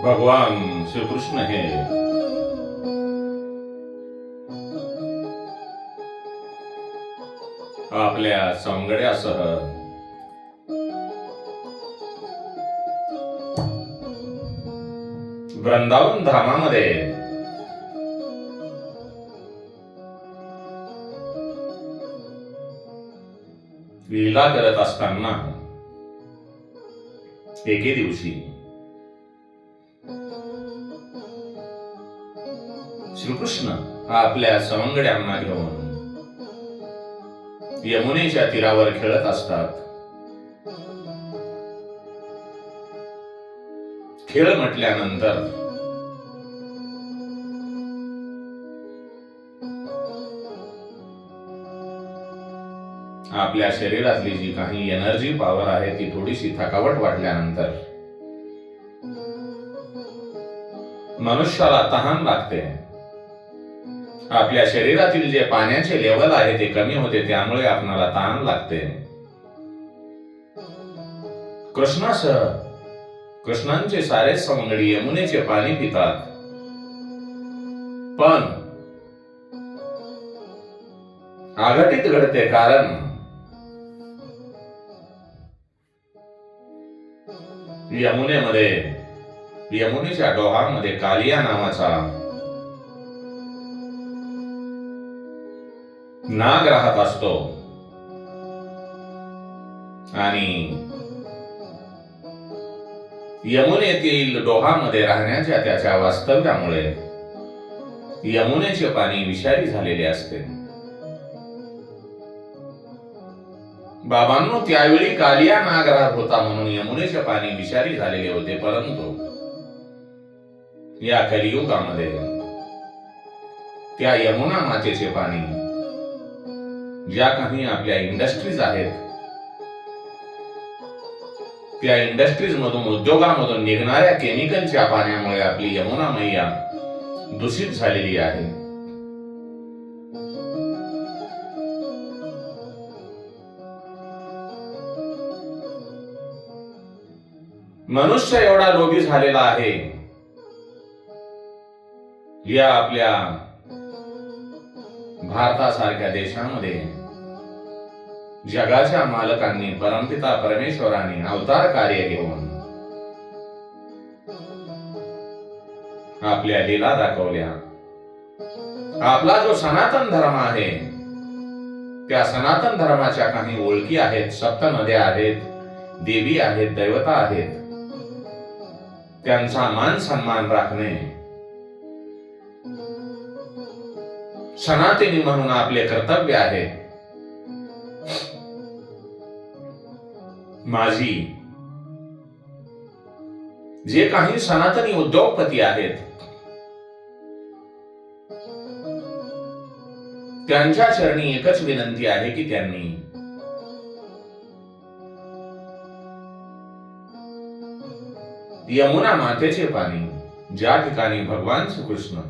भगवान श्रीकृष्ण हे आपल्या सवंगड्यासह वृंदावन धामामध्ये लीला करत असताना एके दिवशी श्रीकृष्ण आपल्या सवंगड्यांना घेऊन यमुनेच्या तीरावर खेळत असतात. खेळ म्हटल्यानंतर आपल्या शरीरातली जी काही एनर्जी पॉवर आहे ती थोडीशी थकावट वाटल्यानंतर मनुष्याला तहान लागते. आपल्या शरीरातील जे पाण्याचे लेवल आहे ते कमी होते, त्यामुळे आपणाला तहान लागते. कृष्णांचे सारे सवंगडी यमुनेचे पाणी पितात, पण आघाडीत घडते. कारण यमुनेच्या डोहामध्ये कालिया नावाचा नाग राहत असतो आणि यमुनेतील डोहामध्ये राहण्याच्या त्याच्या वास्तव्यामुळे यमुनेचे पाणी विषारी झालेले असते. बाबांनो, त्यावेळी कालिया नाग राहत होता म्हणून यमुनेचे पाणी विषारी झालेले होते. परंतु या कलियुगामध्ये त्या यमुना मातेचे पाणी, ज्या काही आपल्या इंडस्ट्रीज आहेत, त्या इंडस्ट्रीज मधून, उद्योगामधून निघणाऱ्या केमिकलच्या पाण्यामुळे आपली यमुना मैया दूषित झालेली आहे. मनुष्य एवढा लोभी झालेला आहे, या आपल्या भारतासारख्या देशामध्ये जगाच्या मालकांनी, परमपिता परमेश्वराने अवतार कार्य घेऊन आपल्या लीला दाखवल्या. आपला जो सनातन धर्म आहे, त्या सनातन धर्माच्या काही ओळखी आहेत, सप्त नद्या आहेत, देवी आहेत, दैवता आहेत. त्यांचा मान सन्मान राखणे सनातनी म्हणून आपले कर्तव्य आहे. माझी जे काही सनातनी उद्योगपती आहेत, त्यांच्या चरणी एकच विनंती आहे की त्यांनी यमुना मातेचे पाणी, ज्या ठिकाणी भगवान श्रीकृष्ण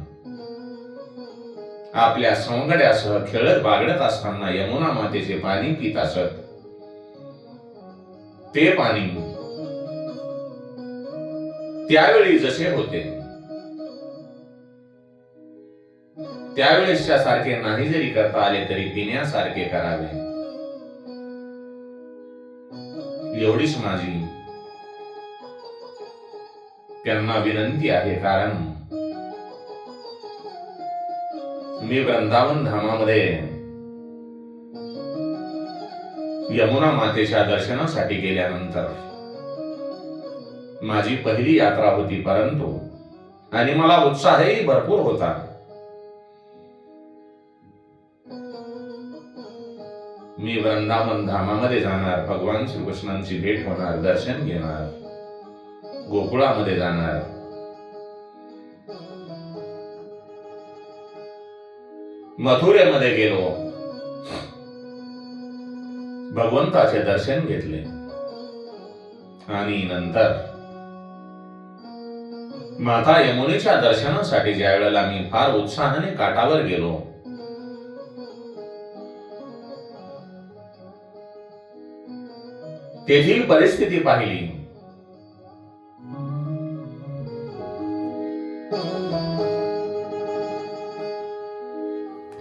आपल्या सवंगड्यासह खेळत बागडत असताना यमुना मातेचे पाणी पित असत, ते पाणी त्यावेळी जसे होते त्यावेळेसच्या सारखे नाही जरी करता आले तरी पिण्यासारखे करावे, एवढीच माझी त्यांना विनंती आहे. कारण मी वृंदावन धामामध्ये यमुना मातेच्या दर्शनासाठी गेल्यानंतर माझी पहिली यात्रा होती. परंतु आणि मला उत्साहही भरपूर होता. मी वृंदावन धामामध्ये जाणार, भगवान श्रीकृष्णांची भेट होणार, दर्शन घेणार, गोकुळामध्ये जाणार. मथुरेमध्ये गेलो, भगवंताचे दर्शन घेतले आणि नंतर माता यमुनेच्या दर्शनासाठी ज्या वेळेला मी फार उत्साहाने काठावर गेलो, तेथील परिस्थिती पाहिली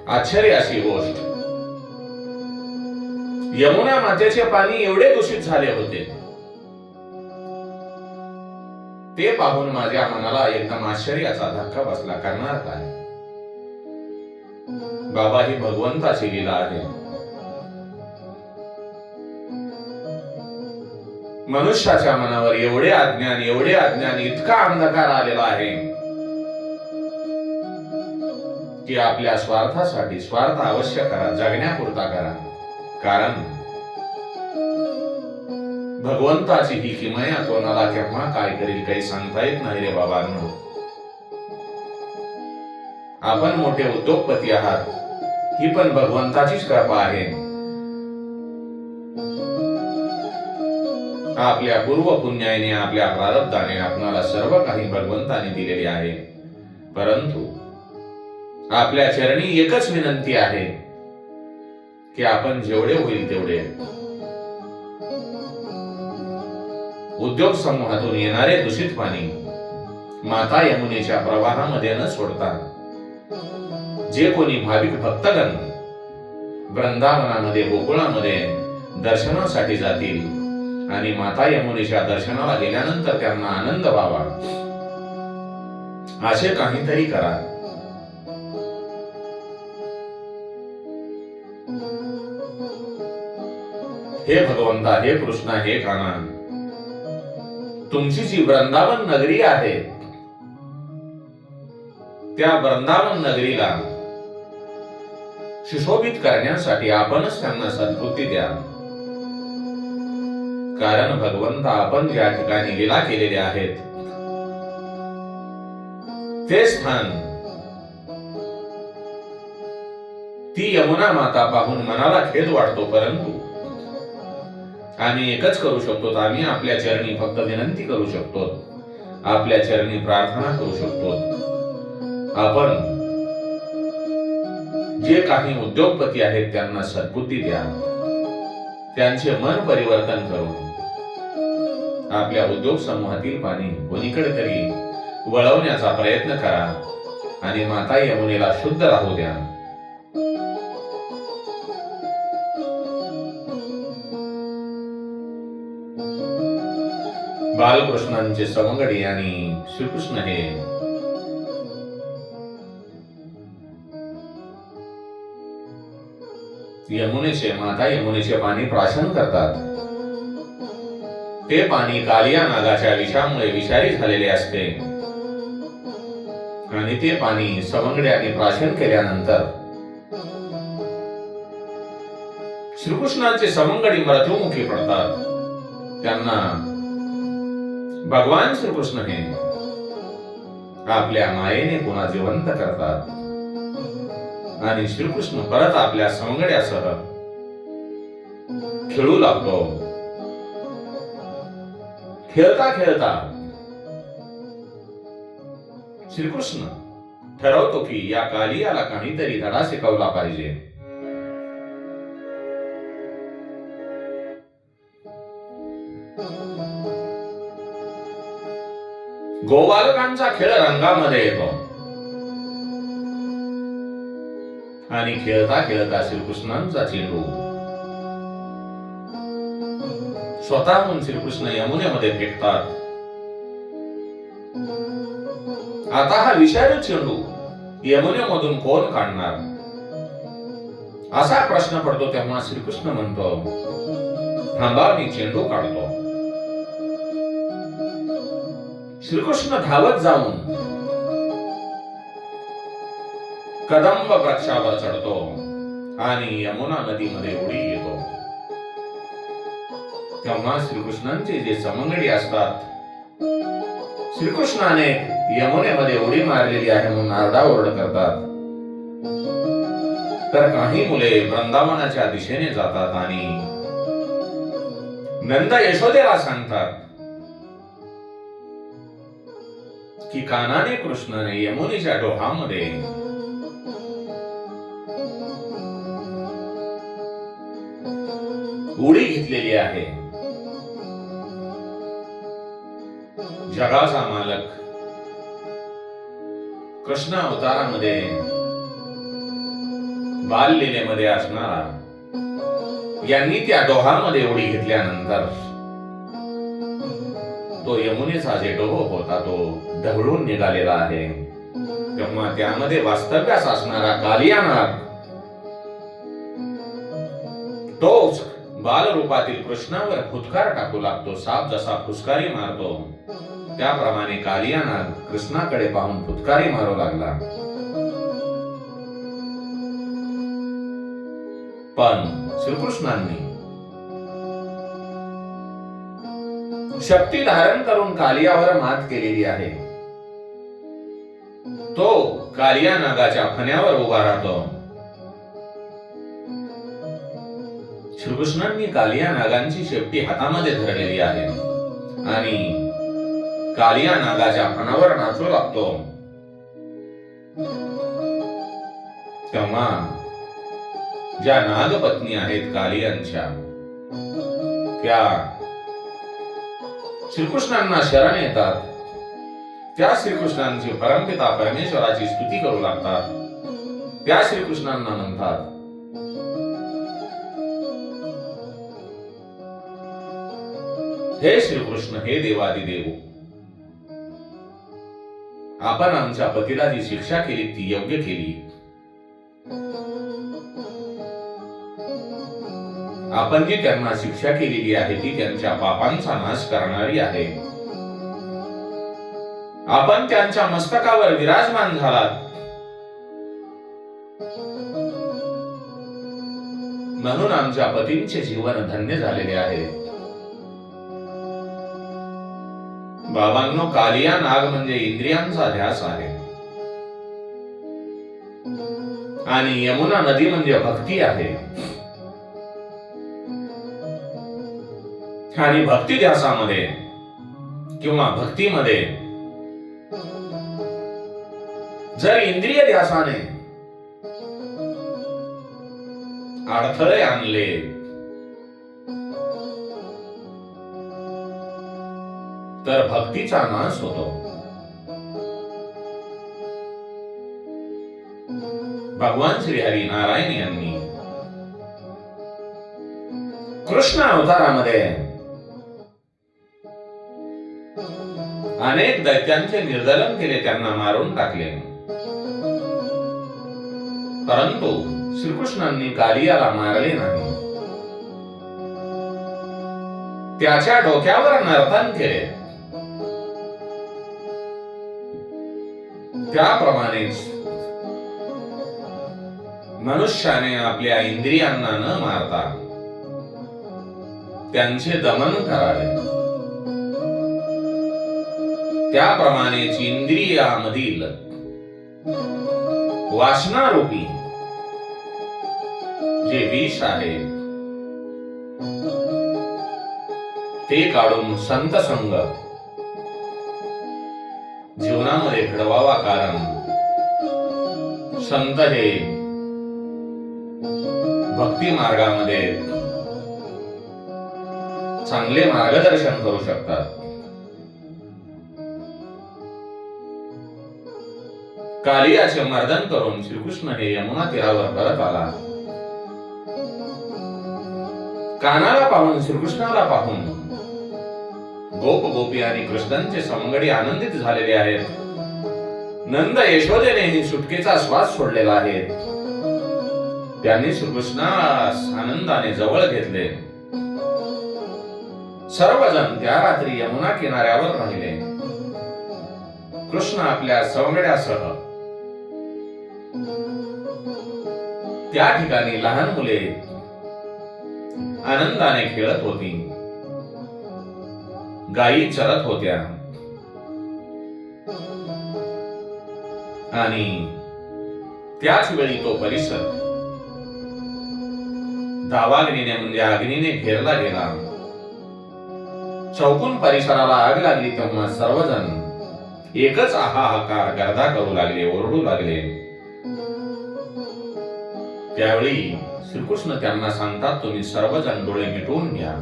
आश्चर्य अशी गोष्ट, यमुना मातेचे पाणी एवढे दूषित झाले होते, ते पाहून माझ्या मनाला एकदम आश्चर्याचा धक्का बसला. करणार काय? बाबा, ही भगवंताची लीला आहे. मनुष्याच्या मनावर एवढे अज्ञान, इतका अंधकार आलेला आहे की आपल्या स्वार्थासाठी स्वार्थ अवश्य करा, जगण्यापुरता करा. कारण भगवंताची ही किमया कोणाला केव्हा काय करील काही सांगता येत नाही रे बाबांनो. आपण मोठे उद्योगपती आहात, ही पण भगवंताचीच कृपा आहे. आपल्या पूर्व पुण्याने, आपल्या प्रारब्धाने आपणाला सर्व काही भगवंताने दिलेले आहे. परंतु आपल्या चरणी एकच विनंती आहे की आपण जेवढे होईल तेवढे उद्योग समूहातून येणारे दूषित पाणी माता यमुनेच्या प्रवाहामध्ये न सोडता, जे कोणी भाविक भक्तगण वृंदावनामध्ये, गोकुळामध्ये दर्शनासाठी जातील आणि माता यमुनेच्या दर्शनाला गेल्यानंतर त्यांना आनंद व्हावा, असे काहीतरी करा. हे भगवंता, हे कृष्णा, हे कान्हा, तुमची जी वृंदावन नगरी आहे, त्या वृंदावन नगरीला सुशोभित करण्यासाठी आपणच त्यांना सद्बुद्धी द्या. कारण भगवंता, आपण ज्या ठिकाणी लीला केलेल्या आहेत ते स्थान, ती यमुना माता पाहून मनाला खेद वाटतो. परंतु आम्ही एकच करू शकतो, आम्ही आपल्या चरणी फक्त विनंती करू शकतो, आपल्या चरणी प्रार्थना करू शकतो. आपण जे काही उद्योगपती आहेत त्यांना सद्बुद्धी द्या, त्यांचे मन परिवर्तन करून आपल्या उद्योग समूहातील पाणी कोणीकडे तरी वळवण्याचा प्रयत्न करा आणि माता यमुनेला शुद्ध राहू द्या. बालकृष्णांचे सवंगडी आणि श्रीकृष्ण हे माता यमुनेचे पाणी प्राशन करतात. ते पाणी कालिया नागाच्या विषामुळे विषारी झालेले असते आणि ते पाणी सवंगड्याने प्राशन केल्यानंतर श्रीकृष्णांचे सवंगडी मृत्युमुखी पडतात. त्यांना भगवान श्रीकृष्ण हे आपल्या मायेने पुन्हा जिवंत करतात आणि श्रीकृष्ण परत आपल्या सवंगड्यासह खेळू लागतो. खेळता खेळता श्रीकृष्ण ठरवतो की या कालियाला काहीतरी धडा शिकवला पाहिजे. गोबालकांचा खेळ रंगामध्ये येतो आणि खेळता खेळता श्रीकृष्णांचा चेंडू स्वतःहून श्रीकृष्ण यमुनेमध्ये फेकतात. आता हा विषारी चेंडू यमुनेमधून कोण काढणार असा प्रश्न पडतो. तेव्हा श्रीकृष्ण म्हणतो, थांबा, मी चेंडू काढतो. श्रीकृष्ण धावत जाऊन कदंब वृक्षावर चढतो आणि यमुना नदीमध्ये उडी येतो. तेव्हा श्रीकृष्णांचे जे सवंगडी असतात, श्रीकृष्णाने यमुनेमध्ये उडी मारलेली आहे म्हणून आरडाओरड करतात. तर काही मुले वृंदावनाच्या दिशेने जातात आणि नंद यशोदेला सांगतात की कान्हाने, कृष्णाने यमुनेच्या डोहामध्ये उडी घेतलेली आहे. जगाचा मालक कृष्ण अवतारामध्ये बाललीलेमध्ये असणारा यांनी त्या डोहामध्ये उडी घेतल्यानंतर तो यमुनेचा जे डोह होता तो ढवळून निघालेला आहे. तेव्हा त्यामध्ये वास्तव्यास असणारा कालिया नाग तोच बालरूपातील कृष्णावर फुटकार टाकू लागतो. साप जसा फुसकारी मारतो त्याप्रमाणे कालिया नाग कृष्णाकडे पाहून फुटकारी मारू लागला. पण श्रीकृष्णांनी शक्ती धारण करून कालियावर मात केलेली आहे. तो कालिया नागाच्या फण्यावर उभा राहतो. श्रीकृष्णांनी कालिया नागांची शेपटी हातामध्ये धरलेली आहे आणि कालिया नागाच्या फणावर नाचू लागतो. तेव्हा ज्या नागपत्नी आहेत कालियांच्या त्या श्रीकृष्णांना शरण येतात. त्या श्रीकृष्णांची परमपिता परमेश्वराची स्तुती करू लागतात. त्या श्रीकृष्णांना म्हणतात, हे श्रीकृष्ण, हे देवादिदेव, आपण आमच्या पतीला जी शिक्षा केली ती योग्य केली. आपण जी त्यांना शिक्षा केलेली आहे ती त्यांच्या पापांचा नाश करणारी आहे. आपण त्यांच्या मस्तकावर विराजमान झालात म्हणून आमच्या पतींचे जीवन धन्य झालेले आहे. बाबांनो, कालिया नाग म्हणजे इंद्रियांचा ध्यास आहे आणि यमुना नदी म्हणजे भक्ती आहे. आणि भक्ती ध्यासामध्ये किंवा भक्तीमध्ये जर इंद्रिय ध्यासाने अडथळे आणले तर भक्तीचा नाश होतो. भगवान श्री हरी नारायण यांनी कृष्ण अवतारामध्ये अनेक दैत्यांचे निर्दलन केले, त्यांना मारून टाकले. परंतु श्रीकृष्णांनी कालियाला मारले नाही. त्याच्या डोक्यावर नर्तन केले. त्याप्रमाणेच मनुष्याने आपल्या इंद्रियांना न मारता त्यांचे दमन करावे. त्याप्रमाणेच इंद्रियामधील वासनारूपी जे विष आहे ते काढून संत संग जीवनामध्ये घडवावा. कारण संत हे भक्ती मार्गामध्ये चांगले मार्गदर्शन करू शकतात. कालियाचे मर्दन करून श्रीकृष्ण हे यमुना तीरावर परत आला. कानाला पाहून, श्रीकृष्णाला पाहून गोप गोपी आणि कृष्णांचे सवंगडी आनंदित झालेले आहेत. नंद यशोदेने सुटकेचा श्वास सोडलेला आहे. त्यांनी श्रीकृष्णास आनंदाने जवळ घेतले. सर्वजण त्या रात्री यमुना किनाऱ्यावर राहिले. कृष्ण आपल्या सवंगड्यासह त्या ठिकाणी लहान मुले आनंदाने खेळत होती. गायी चरत होत्या आणि त्याच वेळी तो परिसर दावाग्नीने म्हणजे अग्नीने घेरला गेला. चौकून परिसराला आग लागली. तेव्हा सर्वजण एकच हाहाकार गर्दा करू लागले, ओरडू लागले. त्यावेळी श्रीकृष्ण त्यांना सांगतात, तुम्ही सर्वजण डोळे मिटवून घ्या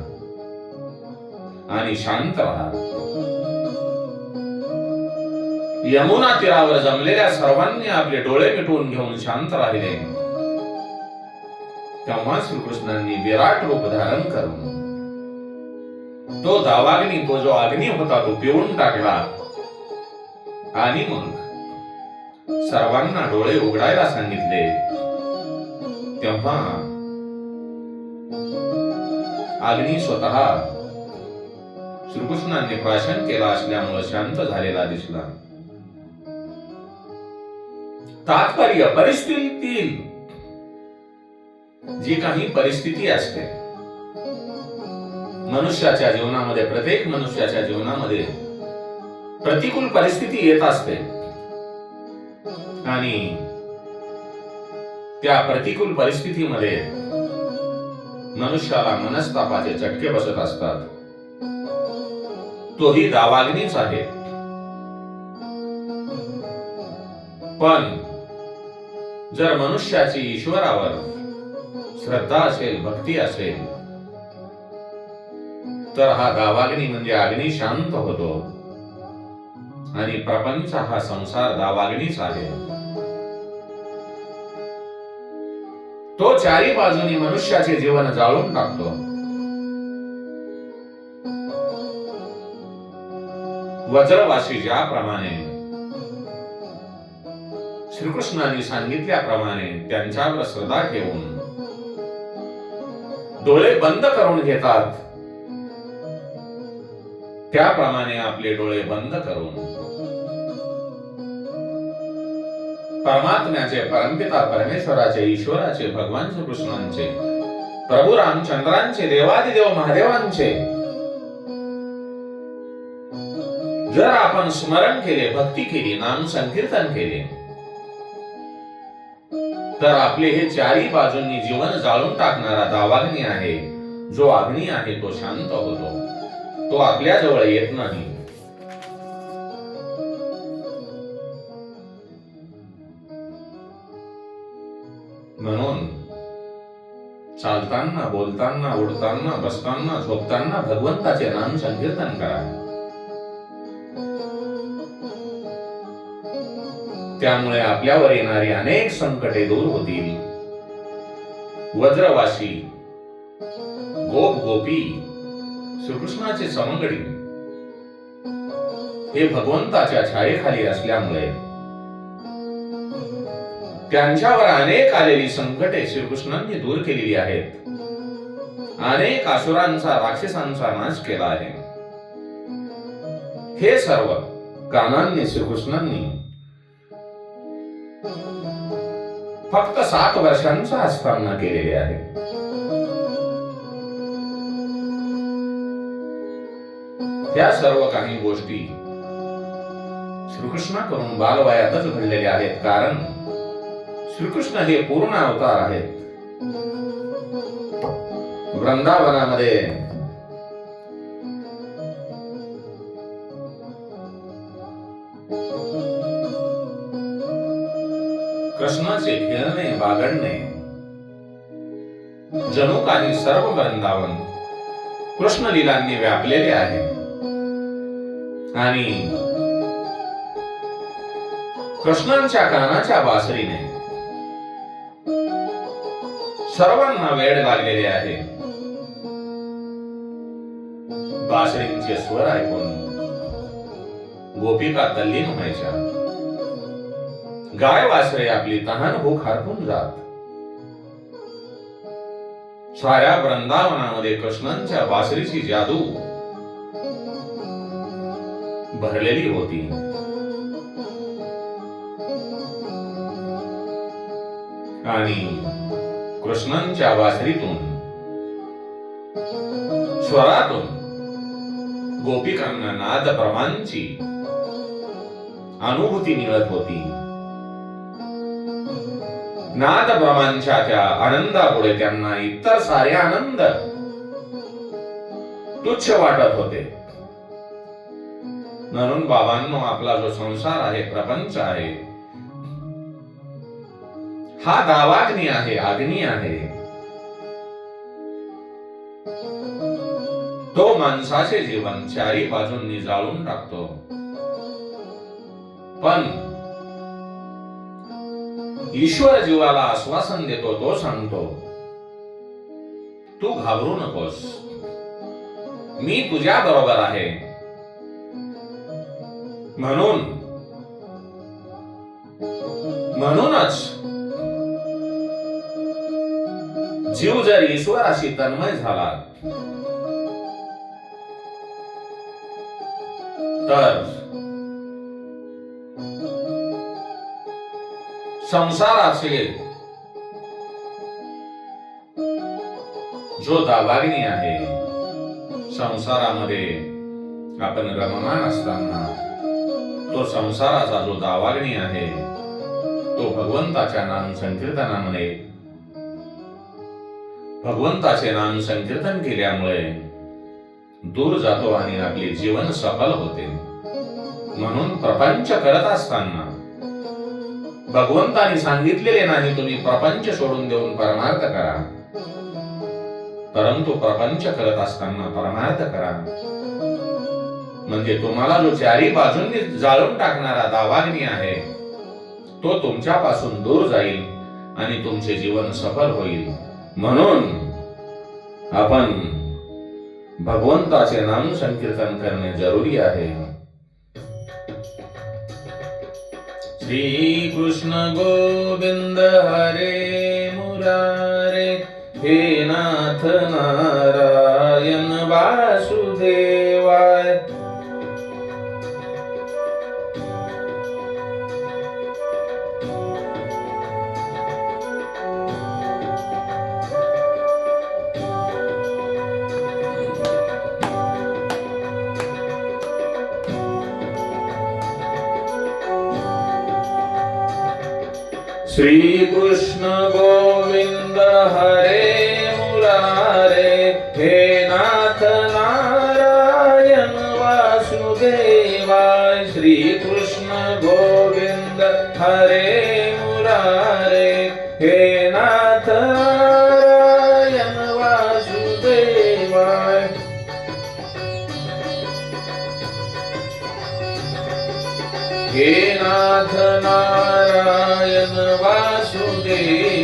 आणि शांत राहा. यमुना तीरावर जमलेल्या सर्वांनी आपले डोळे मिटवून घेऊन शांत राहिले. तेव्हा श्रीकृष्णांनी विराट रूप धारण करून तो दावाग्नी, तो जो अग्नी होता तो पिळून टाकला आणि मग सर्वांना डोळे उघडायला सांगितले. तेव्हा अग्नी स्वतः श्रीकृष्णांनी प्राशन केला असल्यामुळे शांत झालेला दिसला. तात्पर्य, परिस्थितीतील जी काही परिस्थिती असते मनुष्याच्या जीवनामध्ये, प्रत्येक मनुष्याच्या जीवनामध्ये प्रतिकूल परिस्थिती येत असते आणि त्या प्रतिकूल परिस्थितीमध्ये मनुष्याला मनस्तापाचे चटके बसत असतात. तोही दावाग्नीच आहे. पण जर मनुष्याची ईश्वरावर श्रद्धा असेल, भक्ती असेल, तर हा दावाग्नी म्हणजे अग्नी शांत होतो आणि प्रपंच हा संसार दावाग्नीच आहे. तो चारी बाजूनी मनुष्याचे जीवन जाळून टाकतो. वज्रवासी ज्याप्रमाणे श्रीकृष्णांनी सांगितल्याप्रमाणे त्यांच्यावर श्रद्धा ठेवून डोळे बंद करून घेतात, त्याप्रमाणे आपले डोळे बंद करून परमात्म्याचे, परमपिता परमेश्वराचे, ईश्वराचे, भगवान श्रीकृष्णांचे, प्रभू रामचंद्रांचे, देवादिदेव महादेवांचे जर आपण स्मरण केले, भक्ती केली, नाम संकीर्तन केले, तर आपले हे चारी बाजूंनी जीवन जाळून टाकणारा दावाग्नी आहे, जो अग्नी आहे, तो शांत होतो. तो आपल्या जवळ येत नाही. म्हणून चालताना, बोलताना, उडताना, बसताना, झोपताना भगवंताचे नाम संकीर्तन करा. त्यामुळे आपल्यावर येणारी अनेक संकटे दूर होतील. वज्रवासी, गोप गोपी, श्रीकृष्णाचे सवंगडी हे भगवंताच्या छायेखाली असल्यामुळे त्यांच्यावर अनेक आलेली संकटे श्रीकृष्णांनी दूर केलेली आहेत. अनेक असुरांचा, राक्षसांचा नाश केला आहे. हे सर्व कानांनी श्रीकृष्णांनी फक्त 7 वर्षांचा असताना केलेले आहे. त्या सर्व काही गोष्टी श्रीकृष्णाकडून बालवयातच घडलेल्या आहेत, कारण श्रीकृष्ण हे पूर्ण अवतार आहेत. वृंदावनामध्ये कृष्णाचे खेळणे, बागडणे जणू काही सर्व वृंदावन कृष्ण लीलांनी व्यापलेले आहे. आणि कृष्णांच्या कानाच्या बासरीने सर्वांना वेड लागलेले आहे. बासरींचे स्वर ऐकून गोपिका तल्लीन व्हायच्या. गाय वासरे आपली तहान भूक हरपून जात. साऱ्या वृंदावनामध्ये कृष्णांच्या बासरीची जादू भरलेली होती. आणि कृष्णांच्या बासरीतून, स्वरातून गोपिकांना नाद प्रमाणची अनुभूती मिळत होती. नाद ब्रह्मांच्या त्या आनंदापुढे त्यांना इतर सारे आनंद तुच्छ वाटत होते. म्हणून बाबांनो, आपला जो संसार आहे, प्रपंच आहे, हा दावाग्नी आहे, अग्नी आहे. तो माणसाचे जीवन चारी बाजूंनी जाळून टाकतो. पण ईश्वर जीवाला आश्वासन देतो. तो सांगतो, तू घाबरू नकोस, मी तुझ्या बरोबर आहे. म्हणूनच जीव जर ईश्वराशी तन्मय झाला तर संसाराचे जो दावाग्नी आहे, संसारामध्ये आपण रममान असताना तो संसाराचा जो दावाग्नी आहे तो भगवंताच्या नाम संकीर्तनामुळे, भगवंताचे नाम संकीर्तन केल्यामुळे दूर जातो आणि आपले जीवन सफल होते. म्हणून प्रपंच करत असताना भगवंताने सांगितलेले नाही तुम्ही प्रपंच सोडून देऊन परमार्थ करा, परंतु प्रपंच करत असताना परमार्थ करा. म्हणजे तुम्हाला जो चारी बाजूंनी जाळून टाकणारा दावाग्नी आहे तो तुमच्यापासून दूर जाईल आणि तुमचे जीवन सफल होईल. म्हणून आपण भगवंताचे नाम संकीर्तन करणे जरुरी आहे. श्री कृष्ण गोविंद हरे मुरारे, हे नाथ नारायण वासुदेवाय. श्री कृष्ण गोविंद हरे मुरारे, हे नाथ नारायण वासुदेवाय. श्री कृष्ण गोविंद हरे मुरारे, हे नाथ नारायण वासुदेवाय. हे नाथ नारायण वासुदेवाय,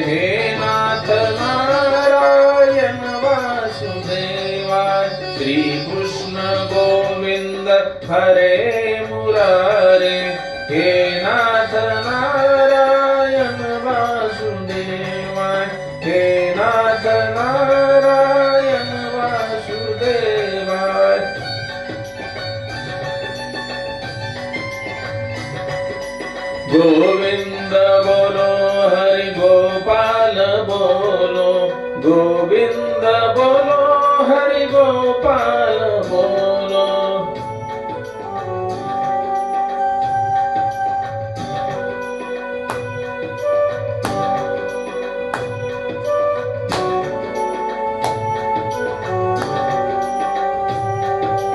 हे नाथ नारायण वासुदेवाय. श्री कृष्ण गोविंद हरे मुरारे, हे नाथ नारायण वासुदेवाय, हे नाथ नारायण वासुदेवाय. गोविंद बोलो हरि गोपाल बोलो, गोविंद बोलो हरि गोपाल